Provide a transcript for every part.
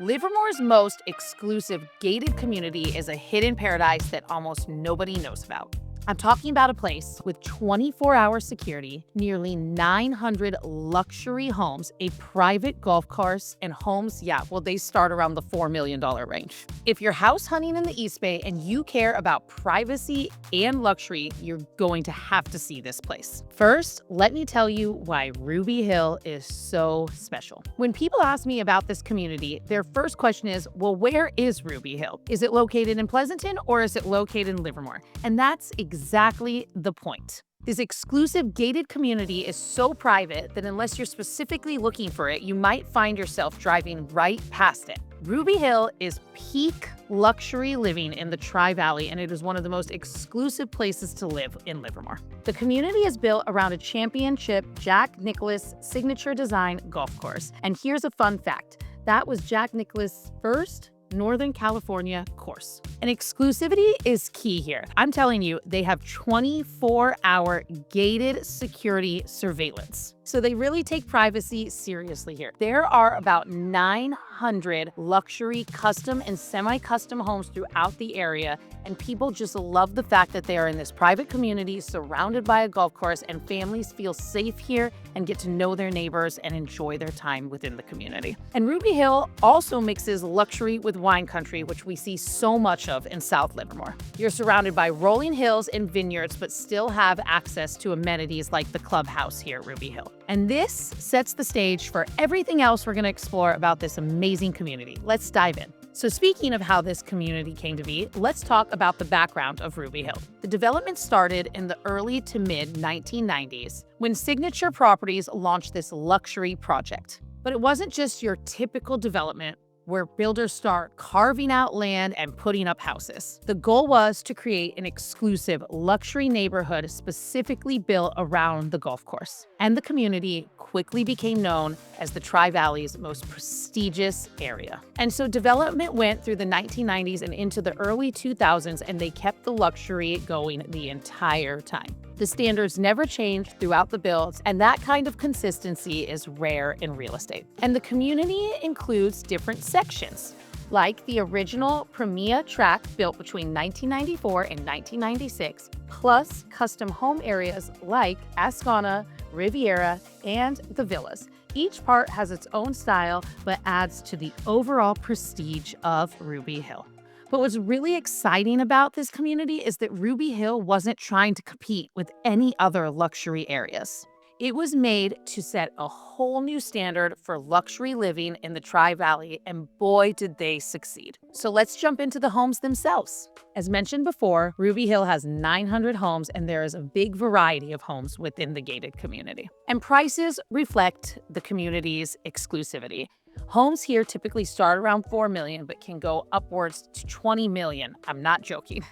Livermore's most exclusive gated community is a hidden paradise that almost nobody knows about. I'm talking about a place with 24-hour security, nearly 900 luxury homes, a private golf course, and homes, they start around the $4 million range. If you're house hunting in the East Bay and you care about privacy and luxury, you're going to have to see this place. First, let me tell you why Ruby Hill is so special. When people ask me about this community, their first question is, well, where is Ruby Hill? Is it located in Pleasanton or is it located in Livermore? And that's exactly the point. This exclusive gated community is so private that unless you're specifically looking for it, you might find yourself driving right past it. Ruby Hill is peak luxury living in the Tri-Valley, and it is one of the most exclusive places to live in Livermore. The community is built around a championship Jack Nicklaus signature design golf course. And here's a fun fact. That was Jack Nicklaus' first Northern California course. And exclusivity is key here. I'm telling you, they have 24-hour gated security surveillance. So they really take privacy seriously here. There are about 900 luxury custom and semi-custom homes throughout the area, and people just love the fact that they are in this private community surrounded by a golf course, and families feel safe here and get to know their neighbors and enjoy their time within the community. And Ruby Hill also mixes luxury with wine country, which we see so much of in South Livermore. You're surrounded by rolling hills and vineyards, but still have access to amenities like the clubhouse here at Ruby Hill. And this sets the stage for everything else we're going to explore about this amazing community. Let's dive in. So speaking of how this community came to be, let's talk about the background of Ruby Hill. The development started in the early to mid 1990s when Signature Properties launched this luxury project. But it wasn't just your typical development where builders start carving out land and putting up houses. The goal was to create an exclusive luxury neighborhood specifically built around the golf course. And the community quickly became known as the Tri-Valley's most prestigious area. And so development went through the 1990s and into the early 2000s, and they kept the luxury going the entire time. The standards never changed throughout the builds, and that kind of consistency is rare in real estate. And the community includes different sections, like the original Premier tract built between 1994 and 1996, plus custom home areas like Ascona, Riviera, and the villas. Each part has its own style, but adds to the overall prestige of Ruby Hill. But what's really exciting about this community is that Ruby Hill wasn't trying to compete with any other luxury areas. It was made to set a whole new standard for luxury living in the Tri-Valley, and boy, did they succeed. So let's jump into the homes themselves. As mentioned before, Ruby Hill has 900 homes, and there is a big variety of homes within the gated community. And prices reflect the community's exclusivity. Homes here typically start around $4 million, but can go upwards to $20 million. I'm not joking.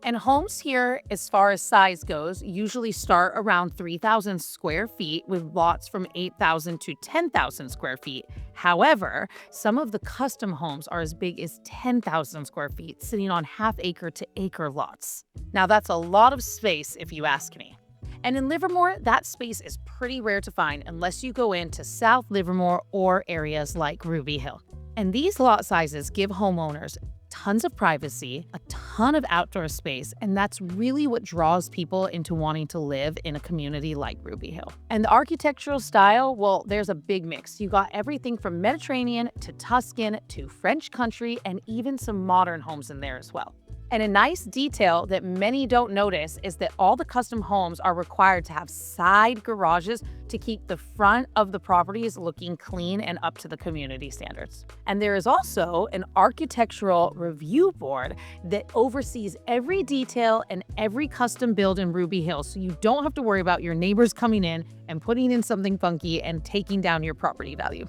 And homes here, as far as size goes, usually start around 3,000 square feet with lots from 8,000 to 10,000 square feet. However, some of the custom homes are as big as 10,000 square feet, sitting on half-acre to acre lots. Now, that's a lot of space if you ask me. And in Livermore, that space is pretty rare to find unless you go into South Livermore or areas like Ruby Hill. And these lot sizes give homeowners tons of privacy, a ton of outdoor space, and that's really what draws people into wanting to live in a community like Ruby Hill. And the architectural style, well, there's a big mix. You got everything from Mediterranean to Tuscan to French country, and even some modern homes in there as well. And a nice detail that many don't notice is that all the custom homes are required to have side garages to keep the front of the properties looking clean and up to the community standards. And there is also an architectural review board that oversees every detail and every custom build in Ruby Hill, so you don't have to worry about your neighbors coming in and putting in something funky and taking down your property value.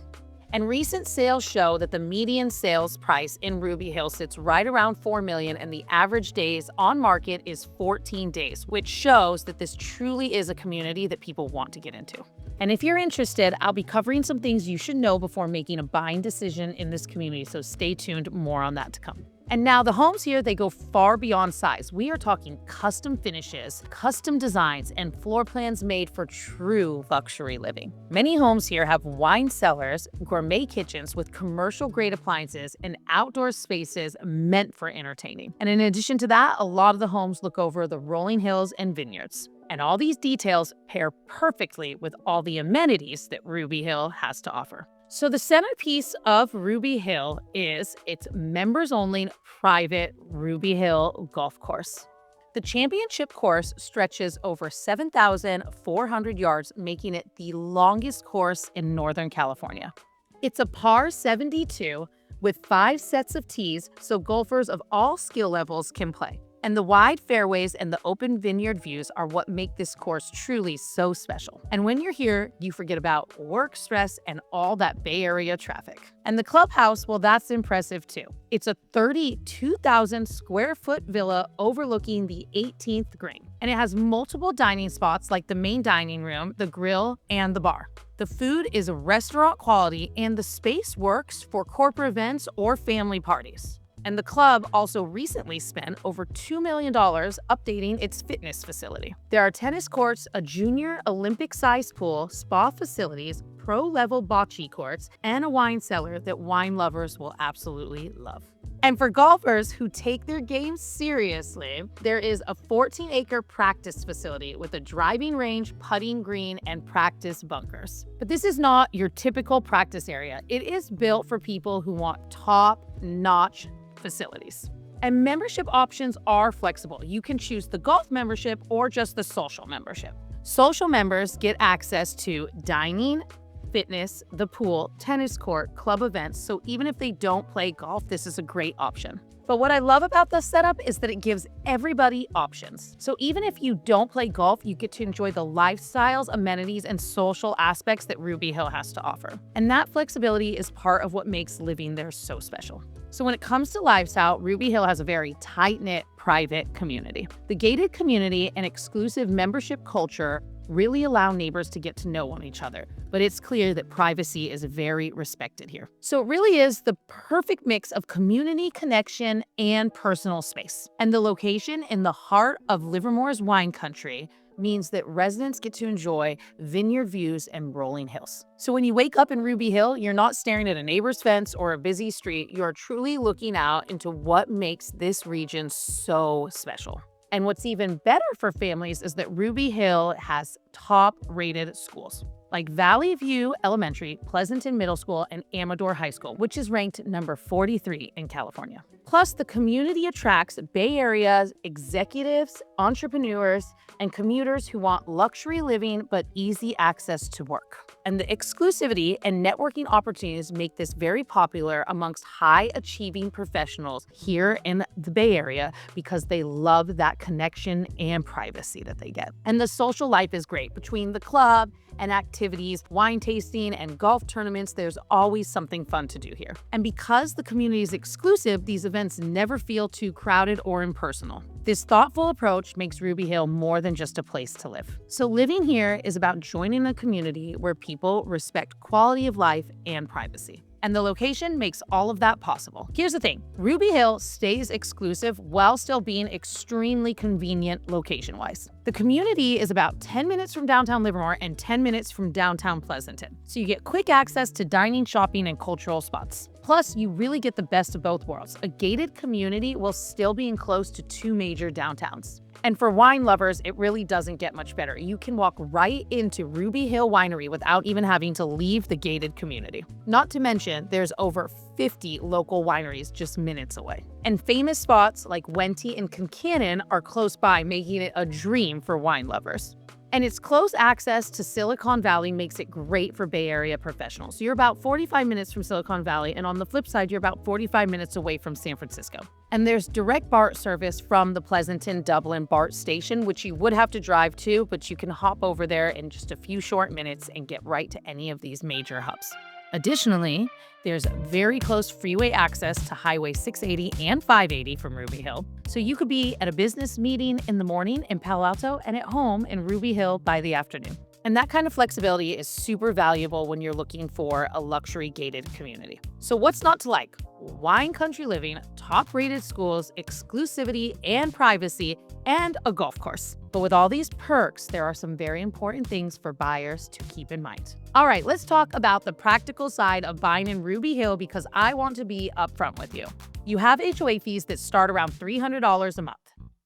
And recent sales show that the median sales price in Ruby Hill sits right around $4 million, and the average days on market is 14 days, which shows that this truly is a community that people want to get into. And if you're interested, I'll be covering some things you should know before making a buying decision in this community, so stay tuned, more on that to come. And now the homes here, they go far beyond size. We are talking custom finishes, custom designs, and floor plans made for true luxury living. Many homes here have wine cellars, gourmet kitchens with commercial-grade appliances, and outdoor spaces meant for entertaining. And in addition to that, a lot of the homes look over the rolling hills and vineyards. And all these details pair perfectly with all the amenities that Ruby Hill has to offer. So the centerpiece of Ruby Hill is its members-only private Ruby Hill golf course. The championship course stretches over 7,400 yards, making it the longest course in Northern California. It's a par 72 with 5 sets of tees, so golfers of all skill levels can play. And the wide fairways and the open vineyard views are what make this course truly so special. And when you're here, you forget about work stress and all that Bay Area traffic. And the clubhouse, well, that's impressive too. It's a 32,000 square foot villa overlooking the 18th green. And it has multiple dining spots like the main dining room, the grill, and the bar. The food is restaurant quality and the space works for corporate events or family parties. And the club also recently spent over $2 million updating its fitness facility. There are tennis courts, a junior Olympic-sized pool, spa facilities, pro-level bocce courts, and a wine cellar that wine lovers will absolutely love. And for golfers who take their game seriously, there is a 14-acre practice facility with a driving range, putting green, and practice bunkers. But this is not your typical practice area. It is built for people who want top-notch facilities. And membership options are flexible. You can choose the golf membership or just the social membership. Social members get access to dining, fitness, the pool, tennis court, club events, so even if they don't play golf, this is a great option. But what I love about this setup is that it gives everybody options. So even if you don't play golf, you get to enjoy the lifestyles, amenities, and social aspects that Ruby Hill has to offer. And that flexibility is part of what makes living there so special. So when it comes to lifestyle, Ruby Hill has a very tight-knit, private community. The gated community and exclusive membership culture really allow neighbors to get to know one each other, but it's clear that privacy is very respected here. So it really is the perfect mix of community connection and personal space. And the location in the heart of Livermore's wine country means that residents get to enjoy vineyard views and rolling hills. So when you wake up in Ruby Hill, you're not staring at a neighbor's fence or a busy street. You're truly looking out into what makes this region so special. And what's even better for families is that Ruby Hill has top-rated schools like Valley View Elementary, Pleasanton Middle School, and Amador High School, which is ranked number 43 in California. Plus, the community attracts Bay Area's executives, entrepreneurs, and commuters who want luxury living but easy access to work. And the exclusivity and networking opportunities make this very popular amongst high-achieving professionals here in the Bay Area because they love that connection and privacy that they get. And the social life is great. Between the club and activities, wine tasting, and golf tournaments, there's always something fun to do here. And because the community is exclusive, these events never feel too crowded or impersonal. This thoughtful approach makes Ruby Hill more than just a place to live. So living here is about joining a community where people respect quality of life and privacy. And the location makes all of that possible. Here's the thing, Ruby Hill stays exclusive while still being extremely convenient location-wise. The community is about 10 minutes from downtown Livermore and 10 minutes from downtown Pleasanton. So you get quick access to dining, shopping, and cultural spots. Plus, you really get the best of both worlds. A gated community while still being close to 2 major downtowns. And for wine lovers, it really doesn't get much better. You can walk right into Ruby Hill Winery without even having to leave the gated community. Not to mention, there's over 50 local wineries just minutes away. And famous spots like Wente and Concannon are close by, making it a dream for wine lovers. And its close access to Silicon Valley makes it great for Bay Area professionals. You're about 45 minutes from Silicon Valley, and on the flip side, you're about 45 minutes away from San Francisco. And there's direct BART service from the Pleasanton Dublin BART station, which you would have to drive to, but you can hop over there in just a few short minutes and get right to any of these major hubs. Additionally, there's very close freeway access to Highway 680 and 580 from Ruby Hill, so you could be at a business meeting in the morning in Palo Alto and at home in Ruby Hill by the afternoon. And that kind of flexibility is super valuable when you're looking for a luxury gated community. So, what's not to like? Wine country living, top rated schools, exclusivity and privacy, and a golf course. But with all these perks, there are some very important things for buyers to keep in mind. All right, let's talk about the practical side of buying in Ruby Hill because I want to be upfront with you. You have HOA fees that start around $300 a month.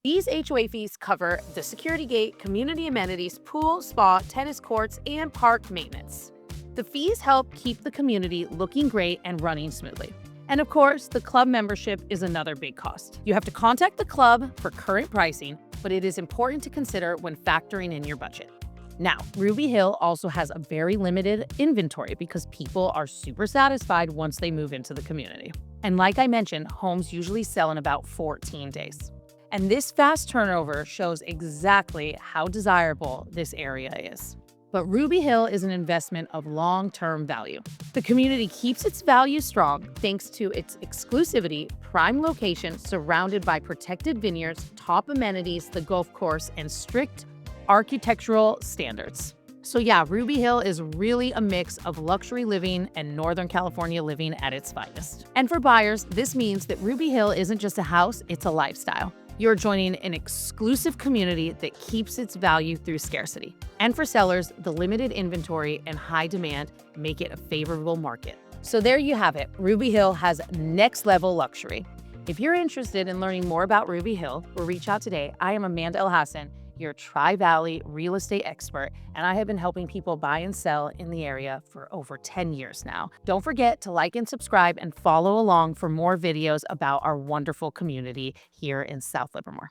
These HOA fees cover the security gate, community amenities, pool, spa, tennis courts, and park maintenance. The fees help keep the community looking great and running smoothly. And of course, the club membership is another big cost. You have to contact the club for current pricing, but it is important to consider when factoring in your budget. Now, Ruby Hill also has a very limited inventory because people are super satisfied once they move into the community. And like I mentioned, homes usually sell in about 14 days. And this fast turnover shows exactly how desirable this area is. But Ruby Hill is an investment of long-term value. The community keeps its value strong thanks to its exclusivity, prime location surrounded by protected vineyards, top amenities, the golf course, and strict architectural standards. So yeah, Ruby Hill is really a mix of luxury living and Northern California living at its finest. And for buyers, this means that Ruby Hill isn't just a house, it's a lifestyle. You're joining an exclusive community that keeps its value through scarcity. And for sellers, the limited inventory and high demand make it a favorable market. So there you have it. Ruby Hill has next level luxury. If you're interested in learning more about Ruby Hill, reach out today. I am Amanda Elhassan, your Tri-Valley real estate expert, and I have been helping people buy and sell in the area for over 10 years now. Don't forget to like and subscribe and follow along for more videos about our wonderful community here in South Livermore.